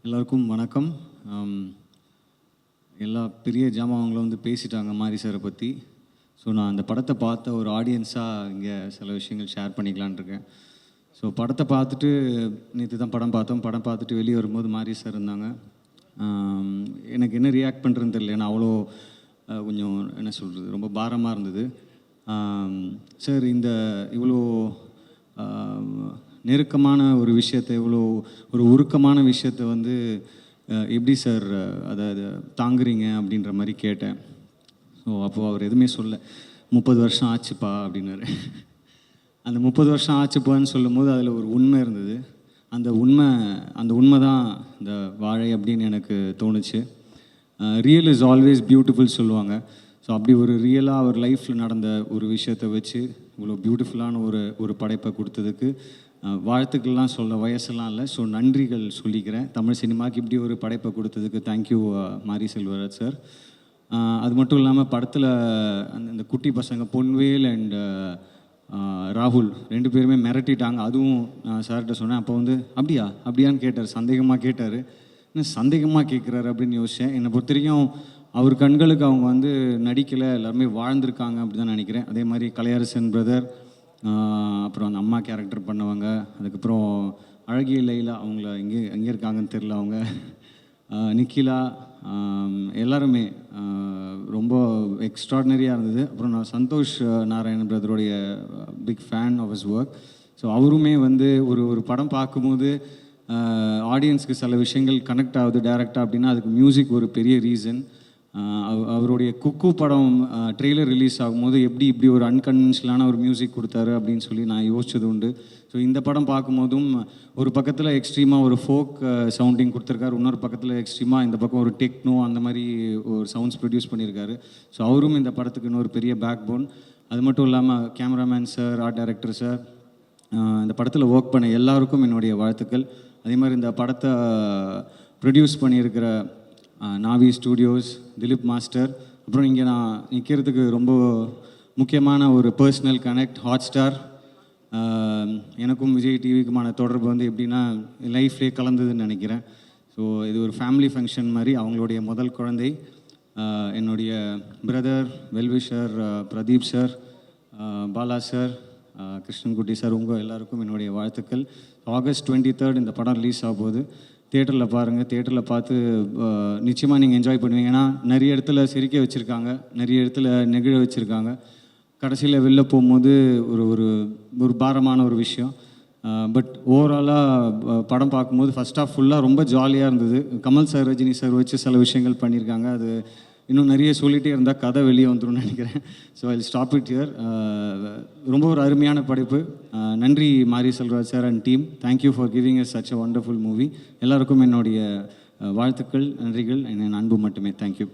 எல்லாருக்கும் வணக்கம். எல்லா பெரிய ஜாமான்களும் வந்து பேசிட்டாங்க மாரி சாரை பற்றி. ஸோ நான் அந்த படத்தை பார்த்த ஒரு ஆடியன்ஸாக இங்கே சில விஷயங்கள் ஷேர் பண்ணிக்கலான் இருக்கேன். ஸோ படத்தை பார்த்துட்டு நேற்று தான் படம் பார்த்தோம். படம் பார்த்துட்டு வெளியே வரும்போது மாரி சார் இருந்தாங்க. எனக்கு என்ன ரியாக்ட் பண்ணுறதுன்னு தெரியல. ஏன்னா அவ்வளோ கொஞ்சம் என்ன சொல்கிறது, ரொம்ப பாரமாக இருந்தது. சார் இந்த இவ்வளோ நெருக்கமான ஒரு விஷயத்தை, இவ்வளோ ஒரு உருக்கமான விஷயத்தை வந்து எப்படி சார் அதை தாங்குறீங்க அப்படின்ற மாதிரி கேட்டேன். ஸோ அப்போது அவர் எதுவுமே சொல்ல, 30 வருஷம் ஆச்சுப்பா அப்படின்னாரு. அந்த 30 வருஷம் ஆச்சுப்பான்னு சொல்லும்போது அதில் ஒரு உண்மை இருந்தது. அந்த உண்மை தான் இந்த வாழை அப்படின்னு எனக்கு தோணுச்சு. ரியல் இஸ் ஆல்வேஸ் பியூட்டிஃபுல் சொல்லுவாங்க. ஸோ அப்படி ஒரு ரியலாக அவர் லைஃப்பில் நடந்த ஒரு விஷயத்தை வச்சு இவ்வளோ பியூட்டிஃபுல்லான ஒரு படைப்பை கொடுத்ததுக்கு வாழ்த்துக்கள்லாம் சொல்ல வயசெல்லாம் இல்லை. ஸோ நன்றிகள் சொல்லிக்கிறேன். தமிழ் சினிமாவுக்கு இப்படி ஒரு படைப்பை கொடுத்ததுக்கு தேங்க்யூ மாரி செல்வராஜ் சார். அது மட்டும் இல்லாமல் படத்தில் அந்த குட்டி பசங்க பொன்வேல் அண்ட் ராகுல் 2 பேருமே மிரட்டிட்டாங்க. அதுவும் சார்கிட்ட சொன்னேன். அப்போ வந்து அப்படியான்னு கேட்டார், சந்தேகமாக கேட்டார். என்ன சந்தேகமாக கேட்குறாரு அப்படின்னு யோசித்தேன். என்னை பொறுத்த வரைக்கும் அவர் கண்களுக்கு அவங்க வந்து நடிக்கலை, எல்லாருமே வாழ்ந்திருக்காங்க அப்படி தான் நினைக்கிறேன். அதே மாதிரி கலையரசன் பிரதர், அப்புறம் அந்த அம்மா கேரக்டர் பண்ணவங்க, அதுக்கப்புறம் அழகிய லைலா, அவங்கள எங்கே இருக்காங்கன்னு தெரில, அவங்க நிக்கிலா, எல்லாருமே ரொம்ப எக்ஸ்ட்ராடினரியாக இருந்தது. அப்புறம் நான் சந்தோஷ் நாராயணன் பிரதருடைய big fan of his work. So அவருமே வந்து ஒரு படம் பார்க்கும்போது ஆடியன்ஸ்க்கு சில விஷயங்கள் கனெக்ட் ஆகுது டைரெக்டாக அப்படின்னா அதுக்கு மியூசிக் ஒரு பெரிய ரீசன். அவருடைய குக்கு படம் ட்ரெய்லர் ரிலீஸ் ஆகும்போது இப்படி ஒரு அன்கன்வென்ஷனலான ஒரு மியூசிக் கொடுத்தாரு அப்படின்னு சொல்லி நான் யோசிச்சது உண்டு. ஸோ இந்த படம் பார்க்கும்போதும் ஒரு பக்கத்தில் எக்ஸ்ட்ரீமாக ஒரு ஃபோக் சவுண்டிங் கொடுத்துருக்காரு, இன்னொரு பக்கத்தில் எக்ஸ்ட்ரீமாக இந்த பக்கம் ஒரு டெக்னோ அந்த மாதிரி ஒரு சவுண்ட்ஸ் ப்ரொடியூஸ் பண்ணியிருக்காரு. ஸோ அவரும் இந்த படத்துக்கு இன்னொரு பெரிய பேக் போன். அது மட்டும் இல்லாமல் cameraman sir, art director sir, இந்த படத்தில் ஒர்க் பண்ண எல்லாருக்கும் என்னுடைய வாழ்த்துக்கள். அதே மாதிரி இந்த படத்தை ப்ரொடியூஸ் பண்ணியிருக்கிற நாவி ஸ்டூடியோஸ், திலீப் மாஸ்டர், அப்புறம் இங்கே நான் நிற்கிறதுக்கு ரொம்ப முக்கியமான ஒரு பர்சனல் கனெக்ட் ஹாட்ஸ்டார். எனக்கும் விஜய் டிவிக்குமான தொடர்பு வந்து எப்படின்னா லைஃப்லேயே கலந்ததுன்னு நினைக்கிறேன். ஸோ இது ஒரு ஃபேமிலி ஃபங்க்ஷன் மாதிரி. அவங்களுடைய முதல் குழந்தை என்னுடைய brother well-wisher Pradeep sir, Bala sir, Krishnankutty sir, உங்கள் எல்லாருக்கும் என்னுடைய வாழ்த்துக்கள். ஆகஸ்ட் 23 இந்த படம் ரிலீஸ் ஆக போகுது. தியேட்டரில் பாருங்கள். தியேட்டரில் பார்த்து நிச்சயமாக நீங்கள் என்ஜாய் பண்ணுவீங்க. ஏன்னா நிறைய இடத்துல சிரிக்க வச்சுருக்காங்க, நிறைய இடத்துல நெகிழ வச்சுருக்காங்க. கடைசியில் வெளில போகும்போது ஒரு பாரமான ஒரு விஷயம். பட் ஓவராலாக படம் பார்க்கும்போது ஃபஸ்ட் ஆஃப் ஃபுல்லாக ரொம்ப ஜாலியாக இருந்தது. கமல் சார், ரஜினி சார் வச்சு சில விஷயங்கள் பண்ணியிருக்காங்க. அது இன்னும் நிறைய சொல்லிகிட்டே இருந்தால் கதை வெளியே வந்துடும் நினைக்கிறேன். So I stop it here. ரொம்ப ஒரு அருமையான படைப்பு. நன்றி மாரி Selvaraj sir and team. Thank you for giving us such a wonderful movie. எல்லாருக்கும் என்னுடைய வாழ்த்துக்கள், நன்றிகள், என் அன்பு மட்டுமே. தேங்க்யூ.